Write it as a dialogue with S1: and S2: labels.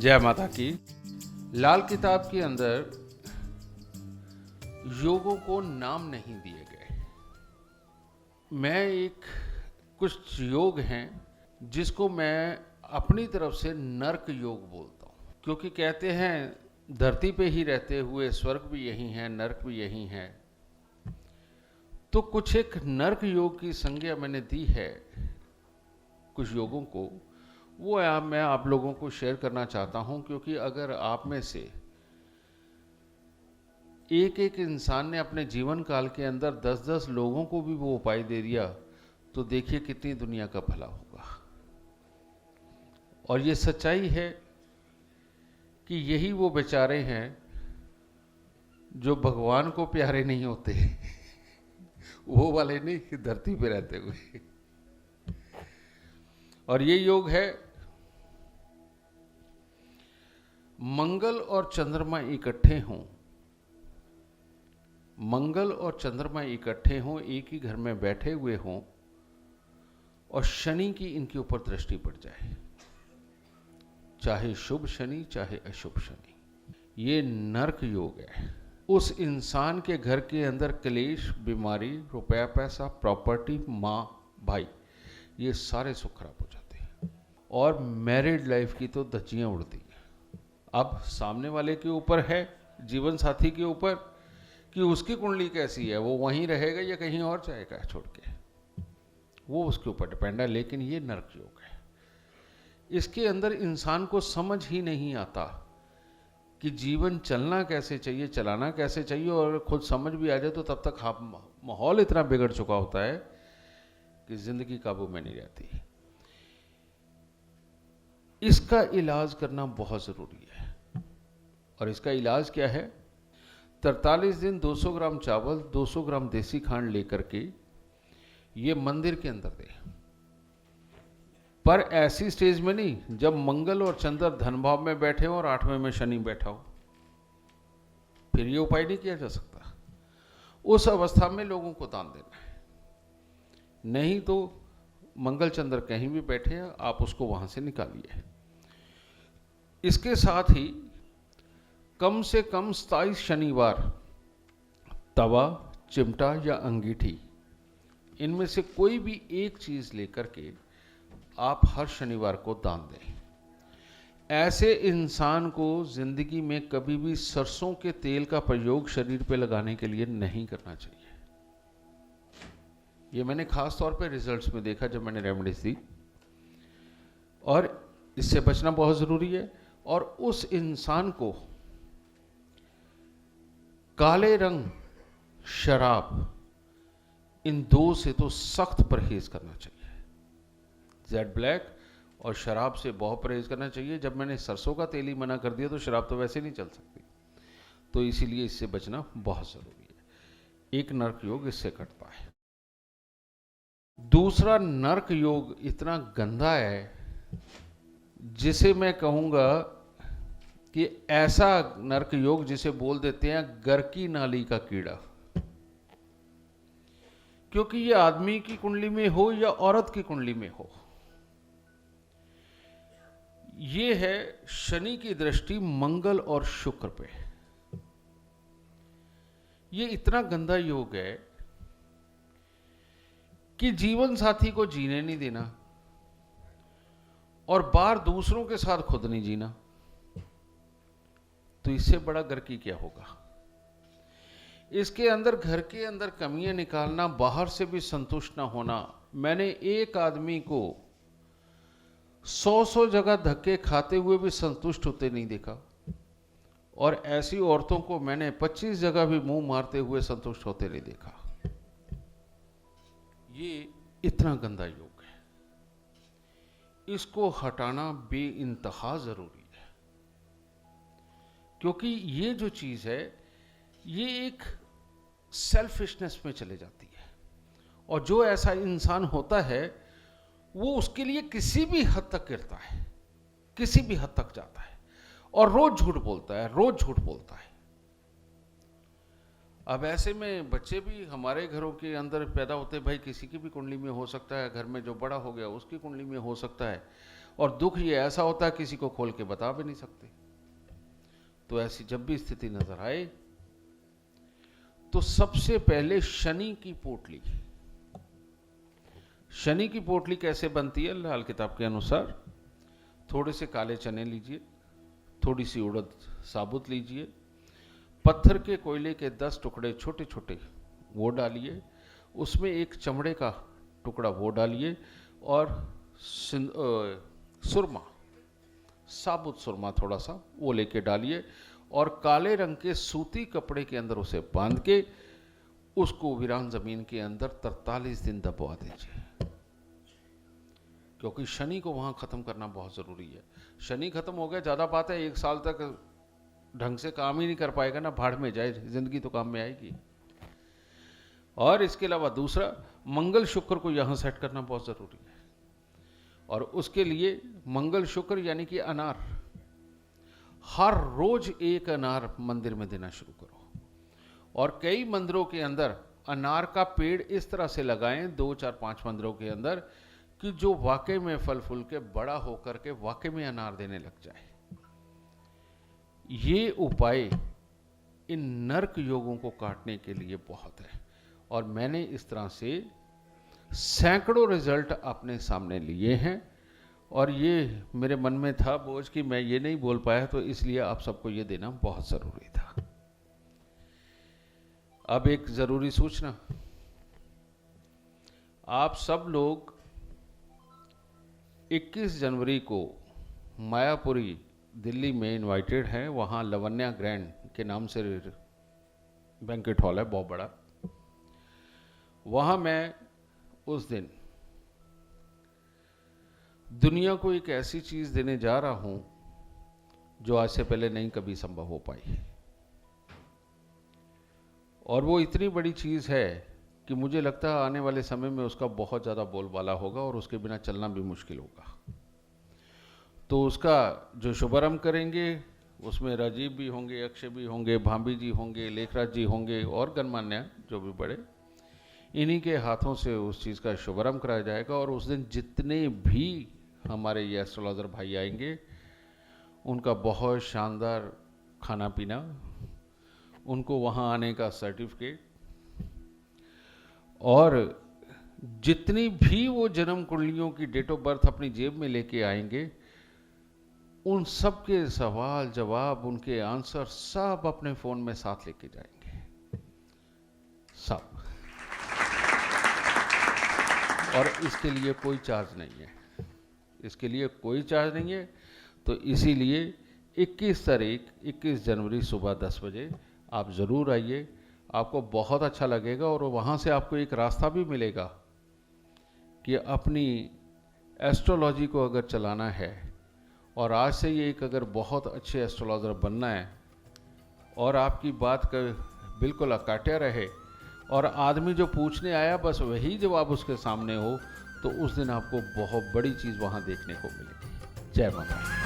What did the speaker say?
S1: जय माता की। लाल किताब के अंदर योगों को नाम नहीं दिए गए। मैं कुछ योग हैं जिसको मैं अपनी तरफ से नर्क योग बोलता हूँ, क्योंकि कहते हैं धरती पे ही रहते हुए स्वर्ग भी यही है, नर्क भी यही है। तो कुछ एक नर्क योग की संज्ञा मैंने दी है कुछ योगों को, वो मैं आप लोगों को शेयर करना चाहता हूं, क्योंकि अगर आप में से एक एक इंसान ने अपने जीवन काल के अंदर 10-10 लोगों को भी वो उपाय दे दिया तो देखिए कितनी दुनिया का भला होगा। और ये सच्चाई है कि यही वो बेचारे हैं जो भगवान को प्यारे नहीं होते वो वाले नहीं, धरती पे रहते हुए। और ये योग है मंगल और चंद्रमा इकट्ठे हों, मंगल और चंद्रमा इकट्ठे हों, एक ही घर में बैठे हुए हों और शनि की इनके ऊपर दृष्टि पड़ जाए, चाहे शुभ शनि चाहे अशुभ शनि। ये नर्क योग है। उस इंसान के घर के अंदर क्लेश, बीमारी, रुपया पैसा, प्रॉपर्टी, माँ भाई, ये सारे सुख खराब हो जाते हैं। और मैरिड लाइफ की तो धज्जियां उड़ती हैं। अब सामने वाले के ऊपर है, जीवन साथी के ऊपर, कि उसकी कुंडली कैसी है, वो वहीं रहेगा या कहीं और जाएगा छोड़ के, वो उसके ऊपर डिपेंड है। लेकिन ये नर्क योग है। इसके अंदर इंसान को समझ ही नहीं आता कि जीवन चलना कैसे चाहिए, चलाना कैसे चाहिए। और खुद समझ भी आ जाए तो तब तक माहौल इतना बिगड़ चुका होता है कि जिंदगी काबू में नहीं रहती। इसका इलाज करना बहुत जरूरी है। और इसका इलाज क्या है? 43 दिन 200 ग्राम चावल, 200 ग्राम देसी खांड लेकर के ये मंदिर के अंदर दे, पर ऐसी स्टेज में नहीं जब मंगल और चंद्र धन भाव में बैठे हो और 8वें में शनि बैठा हो, फिर ये उपाय नहीं किया जा सकता। उस अवस्था में लोगों को दान देना है। नहीं तो मंगल चंद्र कहीं भी बैठे हैं, आप उसको वहां से निकालिए। इसके साथ ही कम से कम 27 शनिवार तवा, चिमटा या अंगीठी, इनमें से कोई भी एक चीज लेकर के आप हर शनिवार को दान दें। ऐसे इंसान को जिंदगी में कभी भी सरसों के तेल का प्रयोग शरीर पे लगाने के लिए नहीं करना चाहिए। ये मैंने खास तौर पे रिजल्ट्स में देखा जब मैंने रेमेडीज दी। और इससे बचना बहुत जरूरी है। और उस इंसान को काले रंग, शराब, इन दो से तो सख्त परहेज करना चाहिए। जेड ब्लैक और शराब से बहुत परहेज करना चाहिए। जब मैंने सरसों का तेल ही मना कर दिया तो शराब तो वैसे नहीं चल सकती, तो इसीलिए इससे बचना बहुत जरूरी है। एक नर्क योग इससे कटता है। दूसरा नर्क योग इतना गंदा है जिसे मैं कहूंगा कि ऐसा नर्क योग जिसे बोल देते हैं गर की नाली का कीड़ा। क्योंकि ये आदमी की कुंडली में हो या औरत की कुंडली में हो, ये है शनि की दृष्टि मंगल और शुक्र पे। ये इतना गंदा योग है कि जीवन साथी को जीने नहीं देना और बाहर दूसरों के साथ खुद नहीं जीना। तो इससे बड़ा घर की क्या होगा? इसके अंदर घर के अंदर कमियां निकालना, बाहर से भी संतुष्ट ना होना। मैंने एक आदमी को 100 जगह धक्के खाते हुए भी संतुष्ट होते नहीं देखा, और ऐसी औरतों को मैंने 25 जगह भी मुंह मारते हुए संतुष्ट होते नहीं देखा। ये इतना गंदा योग है। इसको हटाना बेइंतहा जरूरी है। क्योंकि ये जो चीज है ये एक सेल्फिशनेस में चले जाती है। और जो ऐसा इंसान होता है वो उसके लिए किसी भी हद तक गिरता है, किसी भी हद तक जाता है, और रोज झूठ बोलता है, रोज झूठ बोलता है। अब ऐसे में बच्चे भी हमारे घरों के अंदर पैदा होते, भाई किसी की भी कुंडली में हो सकता है, घर में जो बड़ा हो गया उसकी कुंडली में हो सकता है, और दुख ये ऐसा होता है किसी को खोल के बता भी नहीं सकते। तो ऐसी जब भी स्थिति नजर आए तो सबसे पहले शनि की पोटली, शनि की पोटली कैसे बनती है लाल किताब के अनुसार, थोड़े से काले चने लीजिए, थोड़ी सी उड़द साबुत लीजिए, पत्थर के कोयले के 10 टुकड़े छोटे छोटे वो डालिए, उसमें एक चमड़े का टुकड़ा वो डालिए और सुरमा, साबुत सुरमा थोड़ा सा वो लेके डालिए और काले रंग के सूती कपड़े के अंदर उसे बांध के उसको वीरान जमीन के अंदर 43 दिन दबवा दीजिए, क्योंकि शनि को वहां खत्म करना बहुत जरूरी है। शनि खत्म हो गया, ज्यादा बात है, 1 साल तक ढंग से काम ही नहीं कर पाएगा ना, भाड़ में जाए, जिंदगी तो काम में आएगी। और इसके अलावा दूसरा, मंगल शुक्र को यहां सेट करना बहुत जरूरी है, और उसके लिए मंगल शुक्र यानी कि अनार, हर रोज एक अनार मंदिर में देना शुरू करो। और कई मंदिरों के अंदर अनार का पेड़ इस तरह से लगाएं, 2, 4, 5 मंदिरों के अंदर, कि जो वाकई में फल फूल के बड़ा होकर के वाकई में अनार देने लग जाए। ये उपाय इन नरक योगों को काटने के लिए बहुत है, और मैंने इस तरह से सैकड़ों रिजल्ट अपने सामने लिए हैं, और ये मेरे मन में था बोझ कि मैं ये नहीं बोल पाया, तो इसलिए आप सबको ये देना बहुत जरूरी था। अब एक जरूरी सूचना, आप सब लोग 21 जनवरी को मायापुरी दिल्ली में इनवाइटेड हैं। वहाँ लवन्या ग्रैंड के नाम से बैंकेट हॉल है, बहुत बड़ा। वहाँ मैं उस दिन दुनिया को एक ऐसी चीज़ देने जा रहा हूँ जो आज से पहले नहीं कभी संभव हो पाई, और वो इतनी बड़ी चीज़ है कि मुझे लगता है आने वाले समय में उसका बहुत ज़्यादा बोलबाला होगा और उसके बिना चलना भी मुश्किल होगा। तो उसका जो शुभारंभ करेंगे उसमें राजीव भी होंगे, अक्षय भी होंगे, भाभी जी होंगे, लेखराज जी होंगे और गणमान्य जो भी बड़े, इन्हीं के हाथों से उस चीज़ का शुभारंभ कराया जाएगा। और उस दिन जितने भी हमारे ये एस्ट्रोलॉजर भाई आएंगे उनका बहुत शानदार खाना पीना, उनको वहाँ आने का सर्टिफिकेट, और जितनी भी वो जन्म कुंडलियों की डेट ऑफ बर्थ अपनी जेब में लेके आएंगे, उन सब के सवाल जवाब, उनके आंसर सब अपने फोन में साथ लेके जाएंगे, सब। और इसके लिए कोई चार्ज नहीं है, इसके लिए कोई चार्ज नहीं है। तो इसीलिए 21 जनवरी सुबह 10 बजे आप ज़रूर आइए, आपको बहुत अच्छा लगेगा। और वहाँ से आपको एक रास्ता भी मिलेगा कि अपनी एस्ट्रोलॉजी को अगर चलाना है, और आज से ये एक अगर बहुत अच्छे एस्ट्रोलॉजर बनना है, और आपकी बात का बिल्कुल अकाट्य रहे, और आदमी जो पूछने आया बस वही जवाब उसके सामने हो, तो उस दिन आपको बहुत बड़ी चीज़ वहाँ देखने को मिलेगी। जय माता।